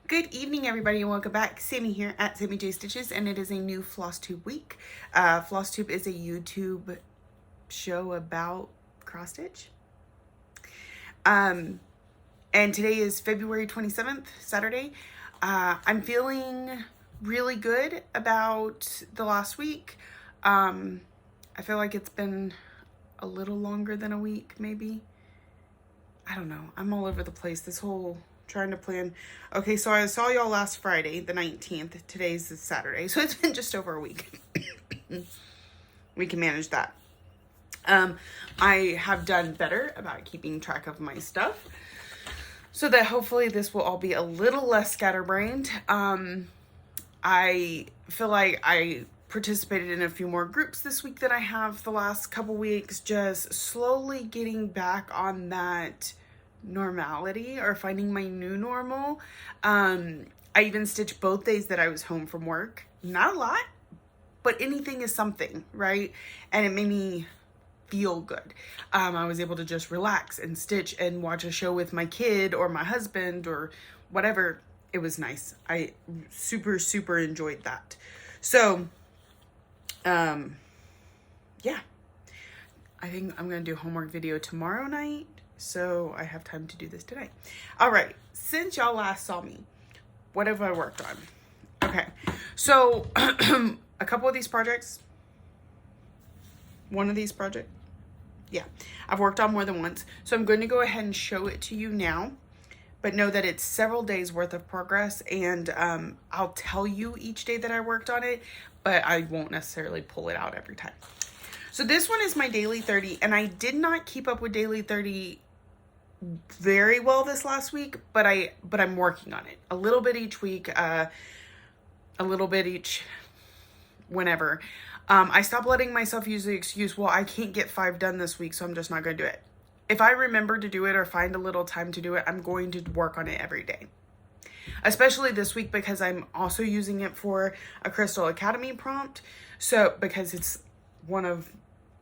Good evening, everybody, and welcome back. Sammy here at Sammy J Stitches, and it is a new FlossTube week. FlossTube is a YouTube show about cross stitch. And today is February 27th, Saturday. I'm feeling really good about the last week. I feel like it's been a little longer than a week, maybe. I don't know. I'm all over the place. This whole trying to plan. Okay, so I saw y'all last Friday, the 19th. Today's the Saturday, so it's been just over a week. We can manage that. I have done better about keeping track of my stuff, so that hopefully this will all be a little less scatterbrained. I feel like I participated in a few more groups this week than I have the last couple weeks, just slowly getting back on that normality or finding my new normal. I even stitched both days that I was home from work. Not a lot, but anything is something, right? And it made me feel good. I was able to just relax and stitch and watch a show with my kid or my husband or whatever. It was nice. I super enjoyed that. So, yeah. I think I'm going to do a homework video tomorrow night, so I have time to do this today. All right, since y'all last saw me, what have I worked on? Okay, so a couple of these projects, one of these projects, yeah, I've worked on more than once. So I'm going to go ahead and show it to you now, but know that it's several days worth of progress, and I'll tell you each day that I worked on it, but I won't necessarily pull it out every time. So this one is my daily 30, and I did not keep up with daily 30 very well this last week, but I'm working on it a little bit each week, a little bit each whenever. I stopped letting myself use the excuse, well, I can't get 5 done this week, so I'm just not going to do it. If I remember to do it or find a little time to do it, I'm going to work on it every day. Especially this week because I'm also using it for a Crystal Academy prompt. So because it's one of,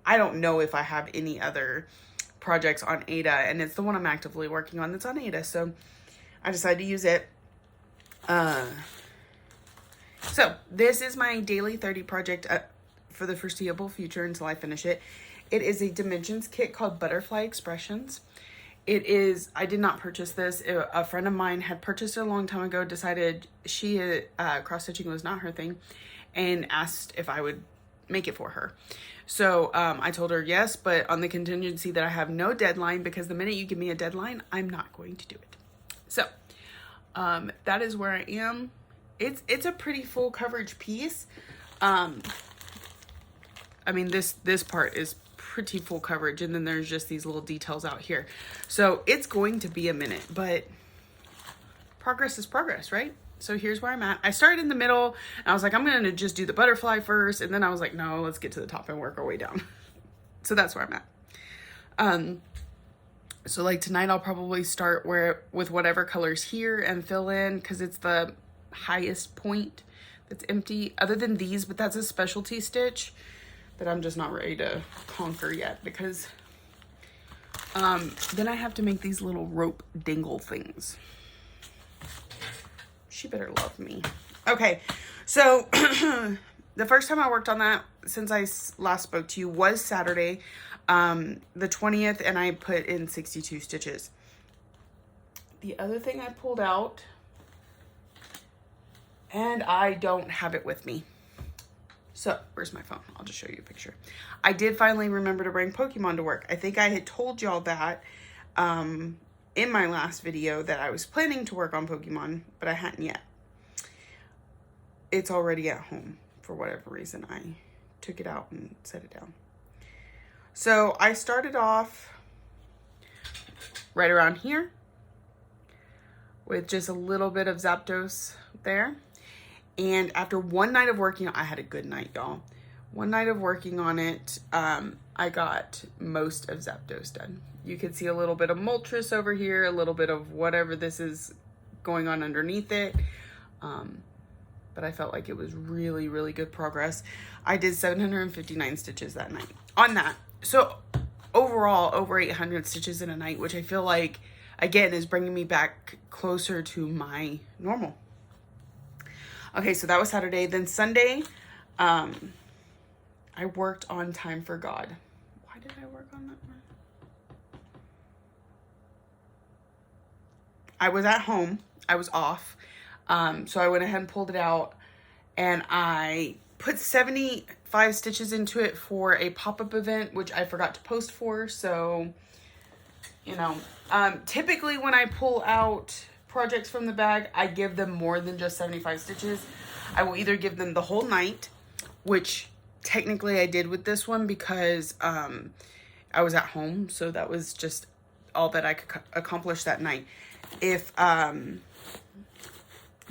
I don't know if I have any other projects on Ada, and it's the one I'm actively working on that's on Ada, so I decided to use it. So this is my daily 30 project for the foreseeable future until I finish it. It is a Dimensions kit called Butterfly Expressions. It is, I did not purchase this. A friend of mine had purchased it a long time ago, decided cross-stitching was not her thing, and asked if I would make it for her. So I told her yes, but on the contingency that I have no deadline, because the minute you give me a deadline, I'm not going to do it. So that is where I am. It's a pretty full coverage piece. I mean, this part is pretty full coverage, and then there's just these little details out here. So it's going to be a minute, but progress is progress, right? So here's where I'm at. I started in the middle, and I was like, I'm going to just do the butterfly first. And then I was like, no, let's get to the top and work our way down. So that's where I'm at. So like tonight, I'll probably start with whatever colors here and fill in, because it's the highest point that's empty other than these, but that's a specialty stitch that I'm just not ready to conquer yet, because then I have to make these little rope dingle things. She better love me. Okay, so the first time I worked on that since I last spoke to you was Saturday, the 20th, and I put in 62 stitches. The other thing I pulled out, and I don't have it with me. So, where's my phone? I'll just show you a picture. I did finally remember to bring Pokemon to work. I think I had told y'all that in my last video that I was planning to work on Pokemon, but I hadn't yet. It's already at home. For whatever reason, I took it out and set it down. So, I started off right around here with just a little bit of Zapdos there. And after one night of working, I had a good night, y'all. One night of working on it, I got most of Zapdos done. You can see a little bit of Moltres over here, a little bit of whatever this is going on underneath it. But I felt like it was really good progress. I did 759 stitches that night on that. So overall, over 800 stitches in a night, which I feel like again, is bringing me back closer to my normal. Okay, so that was Saturday. Then Sunday, I worked on Time for God. Why did I work on that one? I was at home. I was off. So I went ahead and pulled it out, and I put 75 stitches into it for a pop-up event, which I forgot to post for. So, you know, typically when I pull out projects from the bag, I give them more than just 75 stitches. I will either give them the whole night, which technically I did with this one because I was at home. So that was just all that I could accomplish that night.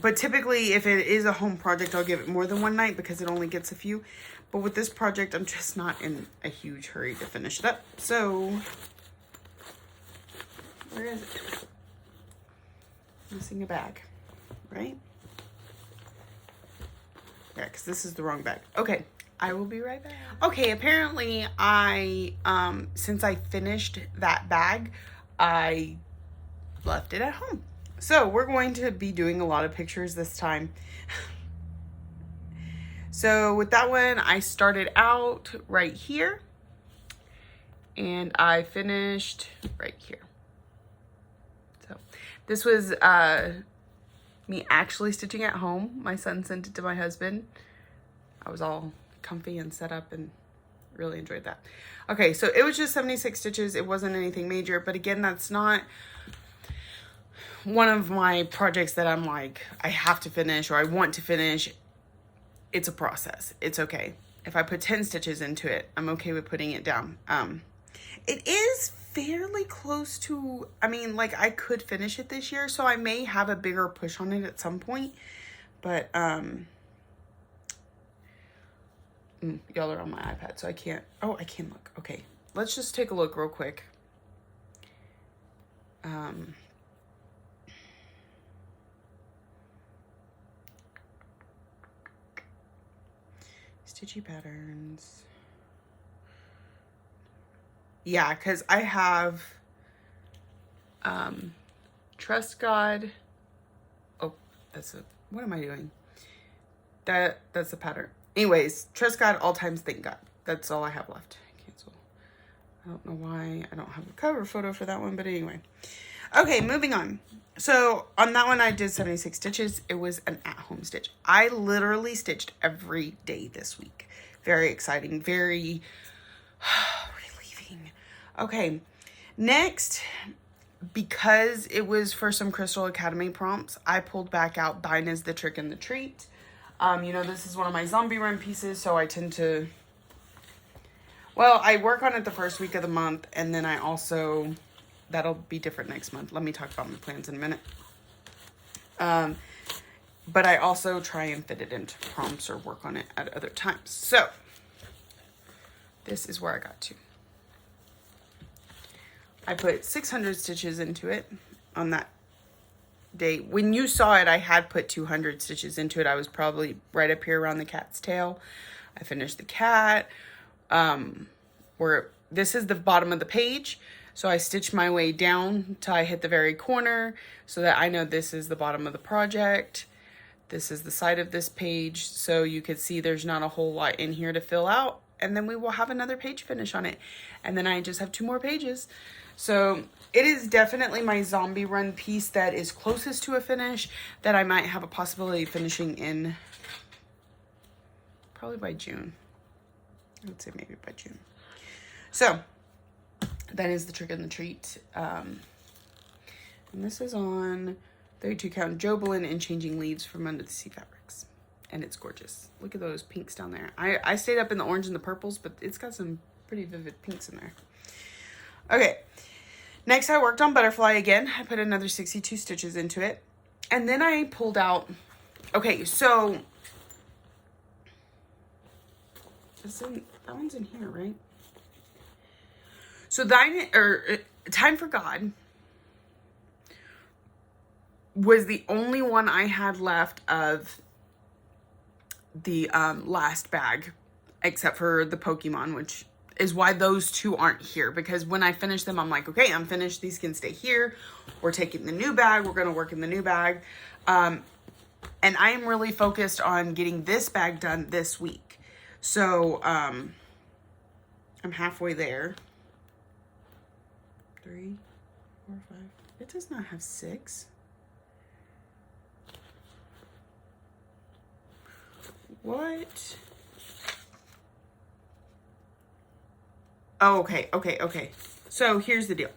But typically, if it is a home project, I'll give it more than one night because it only gets a few. But with this project, I'm just not in a huge hurry to finish it up. So, where is it? Missing a bag, right? Yeah, because this is the wrong bag. Okay, I will be right back. Okay, apparently since I finished that bag, I left it at home. So we're going to be doing a lot of pictures this time. So with that one, I started out right here and I finished right here. So this was me actually stitching at home. My son sent it to my husband. I was all comfy and set up and really enjoyed that. Okay, so it was just 76 stitches. It wasn't anything major, but again, that's not one of my projects that I'm like, I have to finish or I want to finish. It's a process. It's okay. If I put 10 stitches into it, I'm okay with putting it down. It is fairly close to, I mean, like I could finish it this year, so I may have a bigger push on it at some point, but, y'all are on my iPad, so I can't, oh, I can look. Okay. Let's just take a look real quick. Stitchy patterns. Yeah, because I have Trust God. Oh, what am I doing? That's the pattern. Anyways, Trust God, All Times Thank God. That's all I have left. Cancel. I don't know why I don't have a cover photo for that one, but anyway. Okay, moving on. So on that one, I did 76 stitches. It was an at-home stitch. I literally stitched every day this week. Very exciting, very relieving. Okay, next, because it was for some Crystal Academy prompts, I pulled back out Thine is the Trick and the Treat. You know, this is one of my zombie run pieces, so I tend to, well, I work on it the first week of the month, and then I also, that'll be different next month. Let me talk about my plans in a minute. But I also try and fit it into prompts or work on it at other times. So this is where I got to. I put 600 stitches into it on that day. When you saw it, I had put 200 stitches into it. I was probably right up here around the cat's tail. I finished the cat. This is the bottom of the page. So I stitched my way down till I hit the very corner so that I know this is the bottom of the project. This is the side of this page. So you can see there's not a whole lot in here to fill out. And then we will have another page finish on it. And then I just have 2 more pages. So it is definitely my zombie run piece that is closest to a finish that I might have a possibility of finishing in probably by June. I would say maybe by June. So that is the Trick and the Treat. And this is on 32 count Jobelan and Changing Leaves from Under the Sea Fabrics. And it's gorgeous. Look at those pinks down there. I stayed up in the orange and the purples, but it's got some pretty vivid pinks in there. Okay. Next, I worked on Butterfly again. I put another 62 stitches into it. And then I pulled out... Okay, so... that one's in here, right? So Time for God was the only one I had left of the last bag, except for the Pokemon, which is why those two aren't here, because when I finish them, I'm like, okay, I'm finished. These can stay here. We're taking the new bag. We're going to work in the new bag. And I am really focused on getting this bag done this week. So, I'm halfway there. 3, 4, 5. It does not have 6. What? Oh, okay. So here's the deal.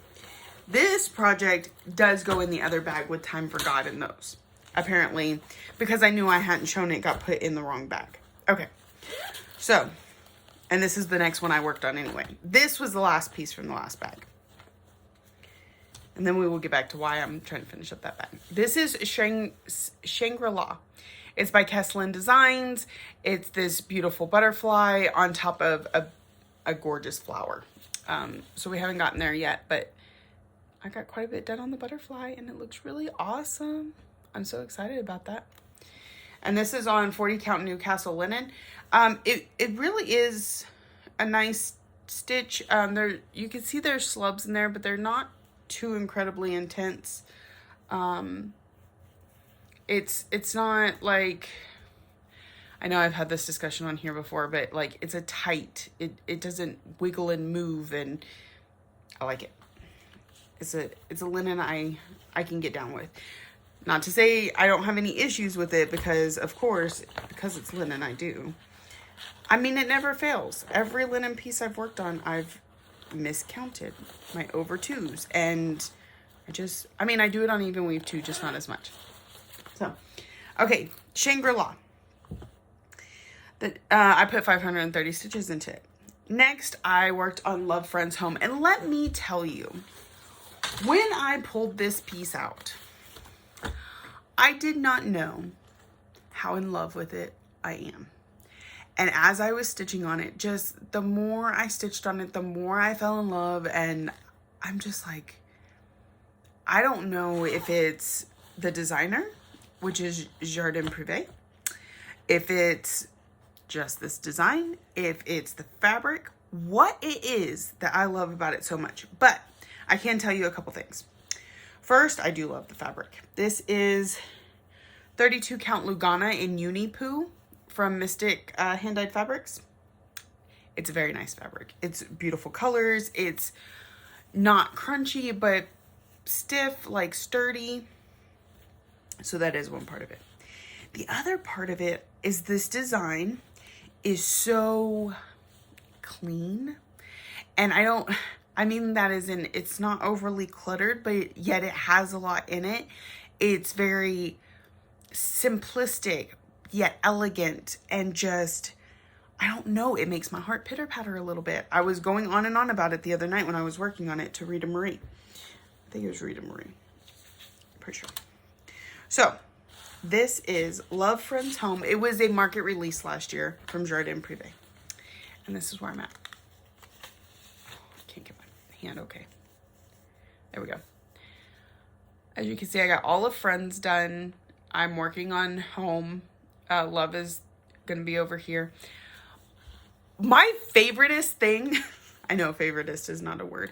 This project does go in the other bag with Time for God in those. Apparently, because I knew I hadn't shown it, got put in the wrong bag. Okay. So, and this is the next one I worked on anyway. This was the last piece from the last bag. And then we will get back to why I'm trying to finish up that bag. This is Shangri-La. It's by Kesslin Designs. It's this beautiful butterfly on top of a gorgeous flower. So we haven't gotten there yet, but I got quite a bit done on the butterfly and it looks really awesome. I'm so excited about that. And this is on 40 count Newcastle linen. It really is a nice stitch. There, you can see there's slubs in there, but they're not too incredibly intense. It's not like, I know I've had this discussion on here before, but like it's a tight, it doesn't wiggle and move, and I like it. It's a linen I can get down with. Not to say I don't have any issues with it, because of course, because it's linen, I do. I mean, it never fails. Every linen piece I've worked on, I've miscounted my over 2s, and I do it on even weave too, just not as much. So, okay, Shangri-La. I put 530 stitches into it. Next, I worked on Love Friends Home, and let me tell you, when I pulled this piece out, I did not know how in love with it I am. And as I was stitching on it, just the more I stitched on it, the more I fell in love. And I'm just like, I don't know if it's the designer, which is Jardin Privé, if it's just this design, if it's the fabric, what it is that I love about it so much. But I can tell you a couple things. First, I do love the fabric. This is 32 count Lugana in Uni-Poo from Mystic Hand-Dyed Fabrics. It's a very nice fabric. It's beautiful colors. It's not crunchy, but stiff, like sturdy. So that is one part of it. The other part of it is this design is so clean. And I mean that as in, it's not overly cluttered, but yet it has a lot in it. It's very simplistic, yet elegant, and just, I don't know, it makes my heart pitter patter a little bit. I was going on and on about it the other night when I was working on it to Rita Marie. I think it was Rita Marie. Pretty sure. So, this is Love Friends Home. It was a market release last year from Jardin Privé. And this is where I'm at. Can't get my hand okay. There we go. As you can see, I got all of Friends done. I'm working on Home. Love is going to be over here. My favoritist thing, I know favoritist is not a word,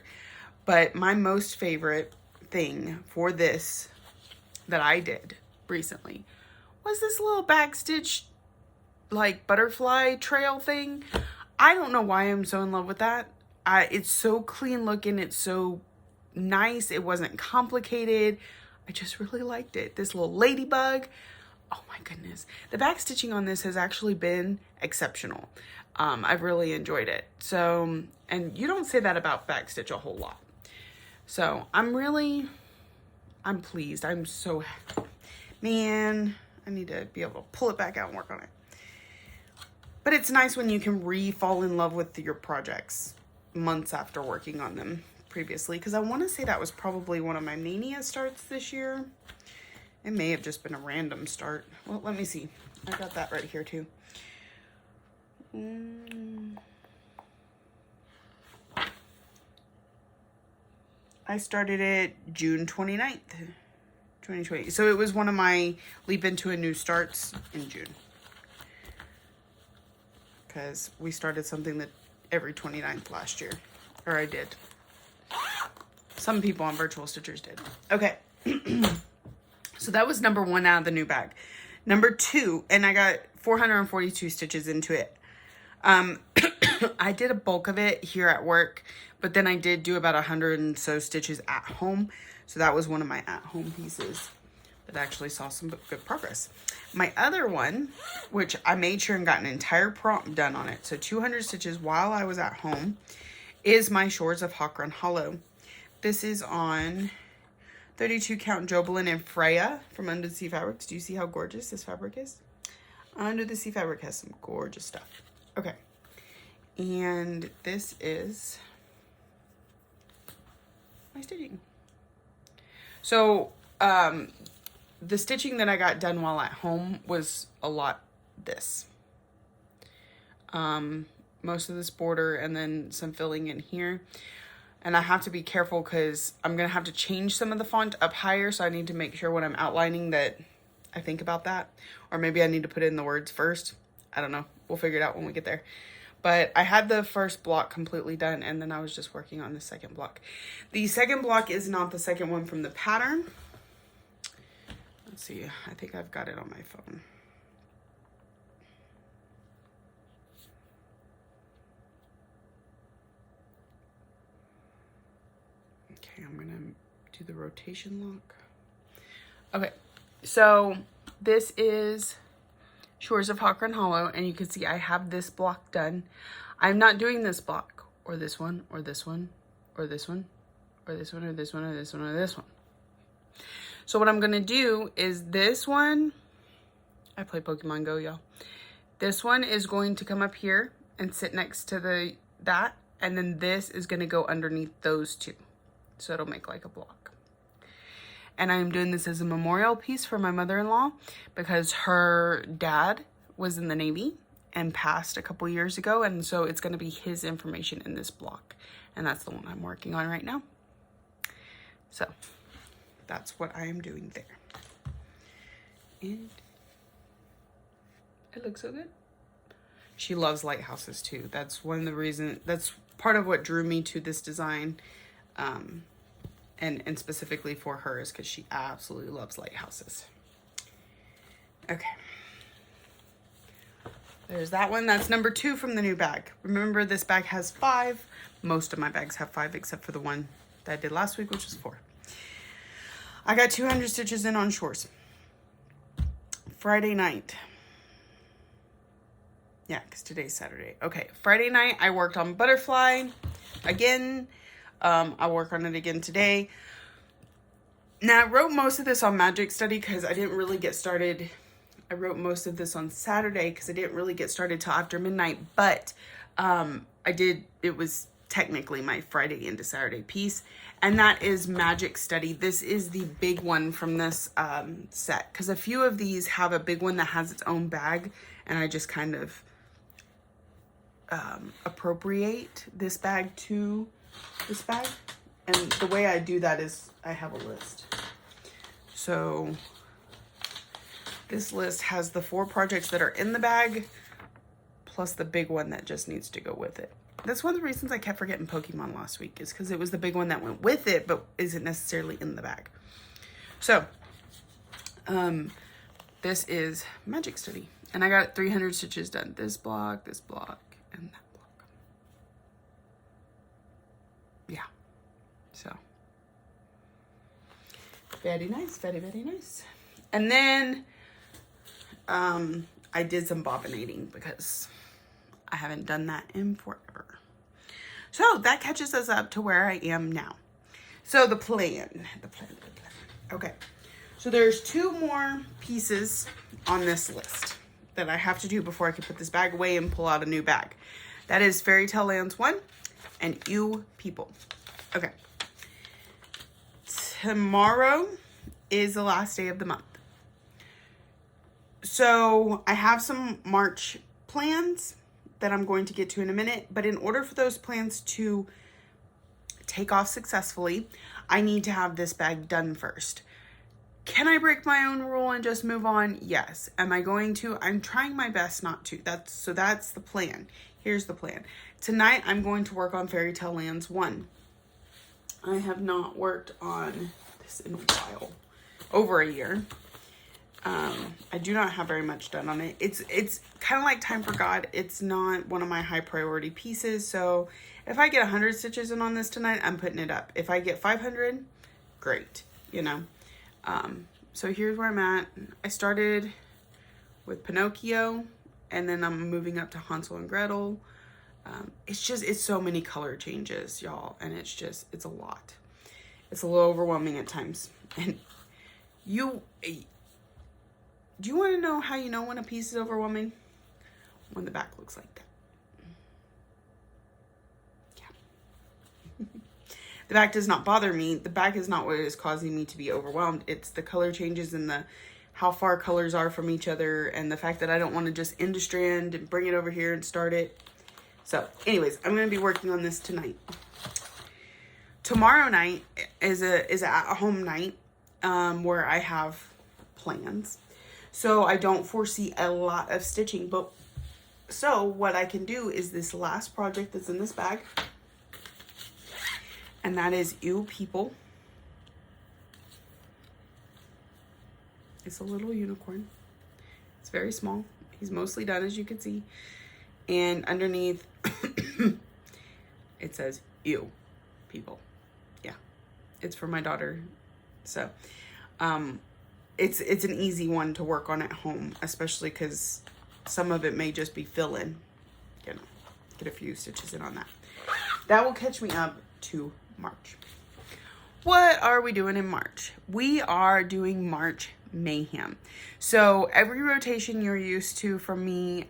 but my most favorite thing for this that I did recently was this little backstitch like butterfly trail thing. I don't know why I'm so in love with that. It's so clean looking. It's so nice. It wasn't complicated. I just really liked it. This little ladybug. Oh my goodness. The backstitching on this has actually been exceptional. I've really enjoyed it. So, and you don't say that about backstitch a whole lot. So I'm pleased. I'm so happy. Man, I need to be able to pull it back out and work on it. But it's nice when you can fall in love with your projects months after working on them previously, because I want to say that was probably one of my mania starts this year. It may have just been a random start. Well, let me see. I got that right here too. I started it June 29th, 2020. So it was one of my leap into a new starts in June. Because we started something that every 29th last year. Or I did. Some people on Virtual Stitchers did. Okay. So that was number 1 out of the new bag. Number 2, and I got 442 stitches into it. I did a bulk of it here at work, but then I did do about 100 and so stitches at home. So that was one of my at-home pieces that actually saw some good progress. My other one, which I made sure and got an entire prompt done on it, so 200 stitches while I was at home, is my Shores of Hakron Hollow. This is on 32 count Jobelin and Freya from Under the Sea Fabrics. Do you see how gorgeous this fabric is? Under the Sea Fabric has some gorgeous stuff. Okay. And this is my stitching. So, the stitching that I got done while at home was a lot this. Most of this border and then some filling in here. And I have to be careful because I'm going to have to change some of the font up higher. So I need to make sure when I'm outlining that I think about that. Or maybe I need to put in the words first. I don't know. We'll figure it out when we get there. But I had the first block completely done. And then I was just working on the second block. The second block is not the second one from the pattern. Let's see. I think I've got it on my phone. Okay, I'm gonna do the rotation lock. Okay, so this is Shores of Hakron Hollow, and you can see I have this block done. I'm not doing this block, or this one, or this one, or this one, or this one, or this one, or this one, or this one. So what I'm gonna do is this one, I play Pokemon Go, y'all. This one is going to come up here and sit next to that, and then this is gonna go underneath those two. So it'll make like a block. And I'm doing this as a memorial piece for my mother-in-law because her dad was in the Navy and passed a couple years ago. And so it's going to be his information in this block. And that's the one I'm working on right now. So that's what I am doing there. And it looks so good. She loves lighthouses too. That's one of the reasons, that's part of what drew me to this design. And specifically for her is because she absolutely loves lighthouses. Okay. There's that one. That's number 2 from the new bag. Remember, this bag has 5. Most of my bags have 5 except for the one that I did last week, which was 4. I got 200 stitches in on Shores. Friday night. Yeah, because today's Saturday. Okay, Friday night I worked on Butterfly again. I'll work on it again today. Now, I wrote most of this on Magic Study because I didn't really get started. I wrote most of this on Saturday because I didn't really get started till after midnight. But it was technically my Friday into Saturday piece. And that is Magic Study. This is the big one from this set. Because a few of these have a big one that has its own bag. And I just kind of appropriate this bag to this bag. And the way I do that is I have a list. So this list has the 4 projects that are in the bag plus the big one that just needs to go with it. That's one of the reasons I kept forgetting Pokemon last week, is because it was the big one that went with it but isn't necessarily in the bag. So this is Magic Study, and I got 300 stitches done. This block, and that block. Yeah. So very nice, very, very nice. And then I did some bobbinating because I haven't done that in forever. So that catches us up to where I am now. So the plan. Okay. So there's 2 more pieces on this list that I have to do before I can put this bag away and pull out a new bag. That is Fairy Tale Lands 1 and You People. Okay. Tomorrow is the last day of the month. So I have some March plans that I'm going to get to in a minute, but in order for those plans to take off successfully, I need to have this bag done first. Can I break my own rule and just move on? Yes. Am I going to? I'm trying my best not to. That's the plan. Here's the plan. Tonight I'm going to work on Fairy Tale Lands 1. I have not worked on this in a while. Over a year. I do not have very much done on it. It's kind of like Time for God. It's not one of my high priority pieces. So if I get 100 stitches in on this tonight, I'm putting it up. If I get 500, great, you know. So here's where I'm at. I started with Pinocchio, and then I'm moving up to Hansel and Gretel. It's so many color changes, y'all, and it's a lot. It's a little overwhelming at times. And do you want to know how you know when a piece is overwhelming? When the back looks like that. Yeah. The back does not bother me. The back is not what is causing me to be overwhelmed. It's the color changes and how far colors are from each other, and the fact that I don't want to just end a strand and bring it over here and start it. So anyways, I'm going to be working on this tonight. Tomorrow night is a at-home night where I have plans. So I don't foresee a lot of stitching, but so what I can do is this last project that's in this bag, and that is Ew People. It's a little unicorn. It's very small. He's mostly done, as you can see. And underneath, it says Ew People. Yeah, it's for my daughter. So, it's an easy one to work on at home, especially because some of it may just be fill-in. You know, get a few stitches in on that. That will catch me up to March. What are we doing in March? We are doing March Mayhem. So every rotation you're used to from me,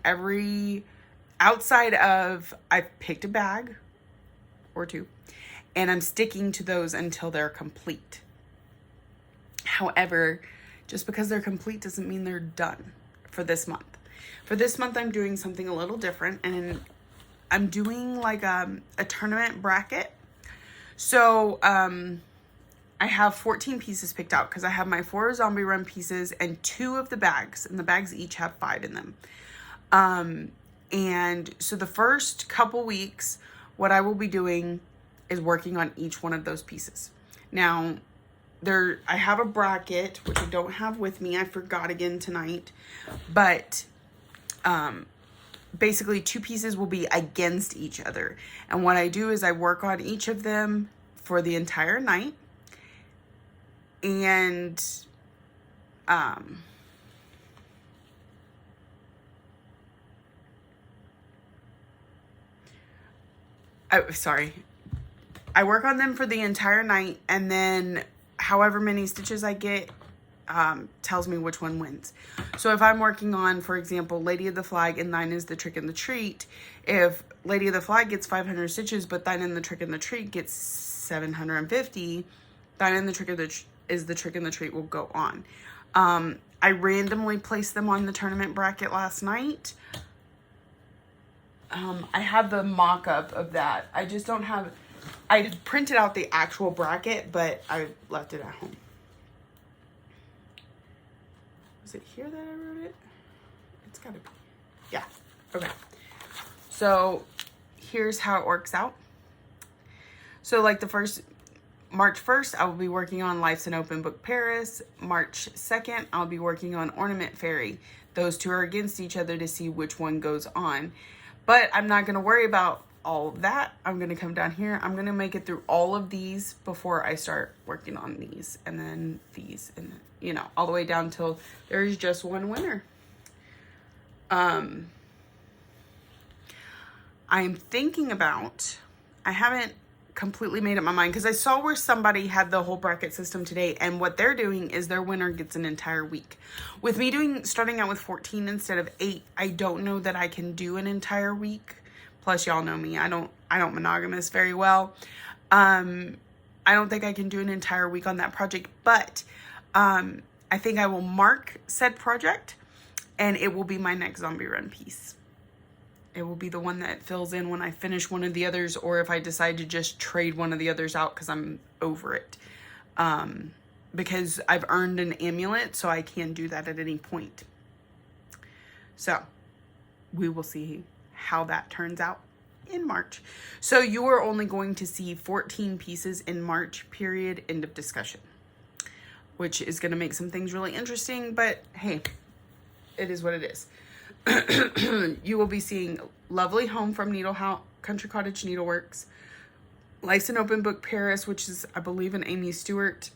outside of, I've picked a bag or two, and I'm sticking to those until they're complete. However, just because they're complete doesn't mean they're done for this month. For this month, I'm doing something a little different, and I'm doing like a tournament bracket. So I have 14 pieces picked out because I have my 4 Zombie Run pieces and 2 of the bags, and the bags each have 5 in them. And so the first couple weeks, what I will be doing is working on each one of those pieces. Now, I have a bracket, which I don't have with me. I forgot again tonight. But basically 2 pieces will be against each other. And what I do is I work on each of them for the entire night. And I work on them for the entire night, and then however many stitches I get tells me which one wins. So if I'm working on, for example, Lady of the Flag and Thine is the Trick and the Treat, if Lady of the Flag gets 500 stitches, but Thine and the Trick and the Treat gets 750, Thine and the Trick and the Treat will go on. I randomly placed them on the tournament bracket last night. I have the mock-up of that. I just don't have... I printed out the actual bracket, but I left it at home. Was it here that I wrote it? It's gotta be. Yeah. Okay. So here's how it works out. So like March 1st, I will be working on Life's an Open Book Paris. March 2nd, I'll be working on Ornament Fairy. Those 2 are against each other to see which one goes on. But I'm not going to worry about all of that. I'm going to come down here. I'm going to make it through all of these before I start working on these, and then these, and you know, all the way down till there's just one winner. I'm thinking about, I haven't completely made up my mind because I saw where somebody had the whole bracket system today, and what they're doing is their winner gets an entire week. With me starting out with 14 instead of 8, I don't know that I can do an entire week. Plus, y'all know me, I don't monogamous very well. I don't think I can do an entire week on that project, but I think I will mark said project, and it will be my next Zombie Run piece. It will be the one that fills in when I finish one of the others, or if I decide to just trade one of the others out because I'm over it. because I've earned an amulet, so I can do that at any point. So we will see how that turns out in March. So you are only going to see 14 pieces in March, period, end of discussion, which is going to make some things really interesting, but hey, it is what it is. You will be seeing Lovely Home from Country Cottage Needleworks, Life's an Open Book Paris, which is, I believe, an Amy Stewart,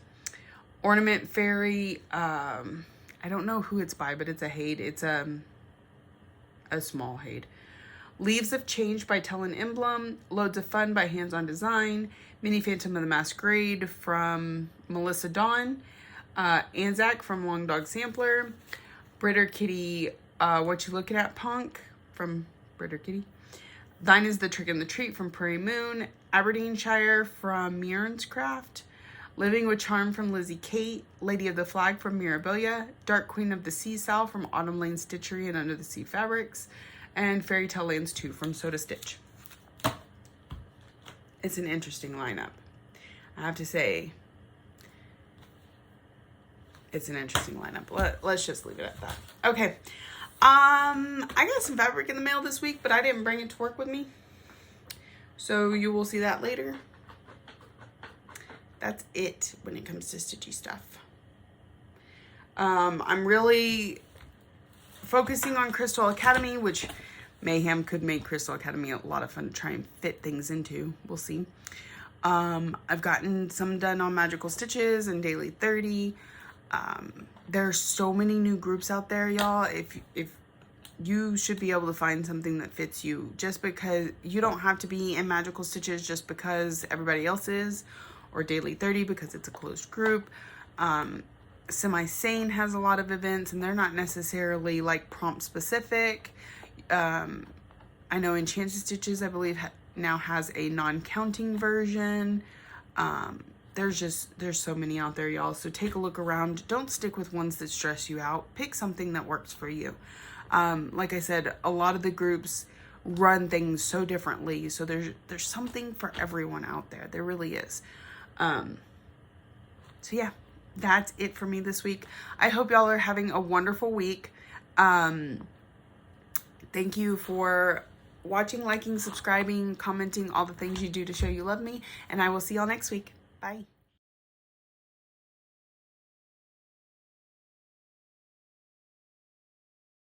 Ornament Fairy. I don't know who it's by, but it's a Hade. It's a small Hade. Leaves of Change by Tellen Emblem, Loads of Fun by Hands On Design, Mini Phantom of the Masquerade from Melissa Dawn, Anzac from Long Dog Sampler, Britter Kitty, What You Looking At Punk from Britter Kitty, Thine Is the Trick and the Treat from Prairie Moon, Aberdeenshire from Mirren's Craft, Living with Charm from Lizzie Kate, Lady of the Flag from Mirabilia, Dark Queen of the Sea Sow from Autumn Lane Stitchery and Under the Sea Fabrics, and Fairy Tale Lands 2 from Soda Stitch. It's an interesting lineup. I have to say, it's an interesting lineup. Let's just leave it at that. Okay. I got some fabric in the mail this week, but I didn't bring it to work with me. So you will see that later. That's it when it comes to stitchy stuff. I'm really focusing on Crystal Academy, which Mayhem could make Crystal Academy a lot of fun to try and fit things into. We'll see. I've gotten some done on Magical Stitches and Daily 30. There's so many new groups out there, y'all. If you should be able to find something that fits you, just because you don't have to be in Magical Stitches just because everybody else is, or Daily 30 because it's a closed group. Semi-Sane has a lot of events, and they're not necessarily like prompt specific. I know Enchanted Stitches, I believe, now has a non-counting version. There's so many out there, y'all. So take a look around. Don't stick with ones that stress you out. Pick something that works for you. Like I said, a lot of the groups run things so differently. So there's something for everyone out there. There really is. So yeah, that's it for me this week. I hope y'all are having a wonderful week. Thank you for watching, liking, subscribing, commenting, all the things you do to show you love me. And I will see y'all next week. Bye.